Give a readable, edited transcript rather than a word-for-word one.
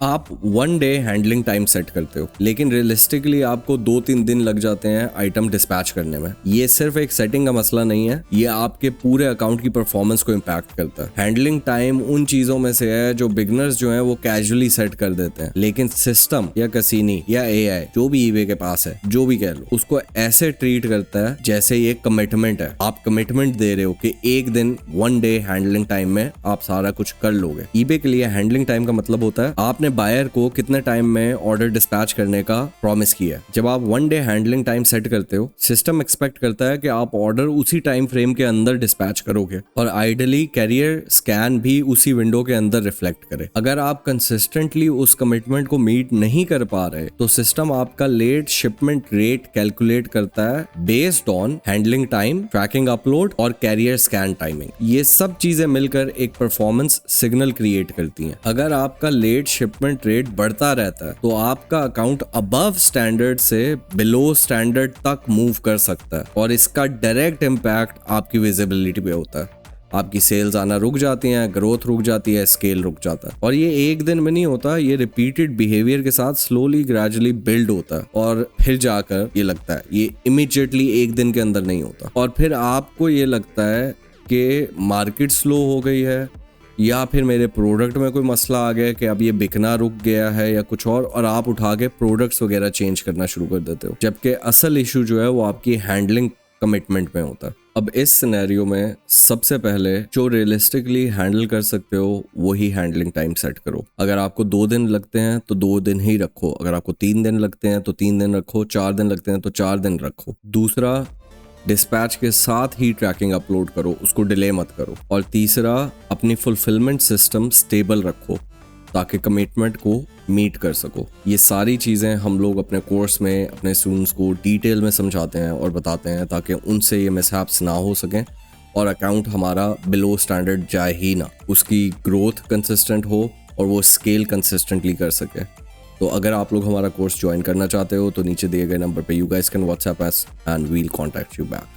आप 1 day handling time set करते हो, लेकिन रियलिस्टिकली आपको 2-3 दिन लग जाते हैं आइटम डिस्पैच करने में। ये सिर्फ एक सेटिंग का मसला नहीं है, ये आपके पूरे अकाउंट की परफॉर्मेंस को इम्पैक्ट करता है। हैंडलिंग टाइम उन चीजों में से है जो बिगनर्स जो है वो कैजुअली सेट कर देते हैं, लेकिन सिस्टम या कसीनी या एआई जो भी ईबे के पास है, जो भी कह लो, उसको ऐसे ट्रीट करता है जैसे ये कमिटमेंट है। आप कमिटमेंट दे रहे हो कि एक दिन 1 डे हैंडलिंग टाइम में आप सारा कुछ कर लोगे। ईबे के लिए हैंडलिंग टाइम का मतलब होता है आपने बायर को कितने टाइम में ऑर्डर डिस्पैच करने का प्रॉमिस किया है। जब आप 1 डे हैंडलिंग टाइम सेट करते हो, सिस्टम एक्सपेक्ट करता है कि आप ऑर्डर उसी टाइम फ्रेम के अंदर डिस्पैच करोगे और आइडियली कैरियर स्कैन भी उसी विंडो के अंदर रिफ्लेक्ट करे। अगर आप कंसिस्टेंटली उस कमिटमेंट को मीट नहीं कर पा रहे तो सिस्टम आपका लेट शिपमेंट रेट कैलकुलेट करता है based on handling time, tracking upload और कैरियर स्कैन टाइमिंग। ये सब चीजें मिलकर एक परफॉर्मेंस सिग्नल क्रिएट करती हैं। अगर आपका लेट शिपमेंट रेट बढ़ता रहता है तो आपका अकाउंट अबव स्टैंडर्ड से बिलो स्टैंडर्ड तक मूव कर सकता है और इसका डायरेक्ट इम्पैक्ट आपकी विजिबिलिटी पे होता है। आपकी सेल्स आना रुक जाती हैं, ग्रोथ रुक जाती है, स्केल रुक जाता है। और ये एक दिन में नहीं होता, ये रिपीटेड बिहेवियर के साथ स्लोली ग्रेजुअली बिल्ड होता है और फिर जाकर ये लगता है, ये इमीडिएटली एक दिन के अंदर नहीं होता। और फिर आपको ये लगता है कि मार्केट स्लो हो गई है या फिर मेरे प्रोडक्ट में कोई मसला आ गया कि अब ये बिकना रुक गया है या कुछ और आप उठा के प्रोडक्ट्स वगैरह चेंज करना शुरू कर देते हो, जबकि असल इशू जो है वो आपकी हैंडलिंग कमिटमेंट में होता है। अब इस सिनेरियो में सबसे पहले जो रियलिस्टिकली हैंडल कर सकते हो वही हैंडलिंग टाइम सेट करो। अगर आपको 2 दिन लगते हैं तो 2 दिन ही रखो, अगर आपको 3 दिन लगते हैं तो 3 दिन रखो, 4 दिन लगते हैं तो 4 दिन रखो। दूसरा, डिस्पैच के साथ ही ट्रैकिंग अपलोड करो, उसको डिले मत करो। और तीसरा, अपनी फुलफिलमेंट सिस्टम स्टेबल रखो ताकि कमिटमेंट को मीट कर सको। ये सारी चीज़ें हम लोग अपने कोर्स में अपने स्टूडेंट्स को डिटेल में समझाते हैं और बताते हैं ताकि उनसे ये मिसहैप्स ना हो सकें और अकाउंट हमारा बिलो स्टैंडर्ड जाए ही ना, उसकी ग्रोथ कंसिस्टेंट हो और वो स्केल कंसिस्टेंटली कर सके। तो अगर आप लोग हमारा कोर्स ज्वाइन करना चाहते हो तो नीचे दिए गए नंबर पे you guys can WhatsApp us and we'll contact you back.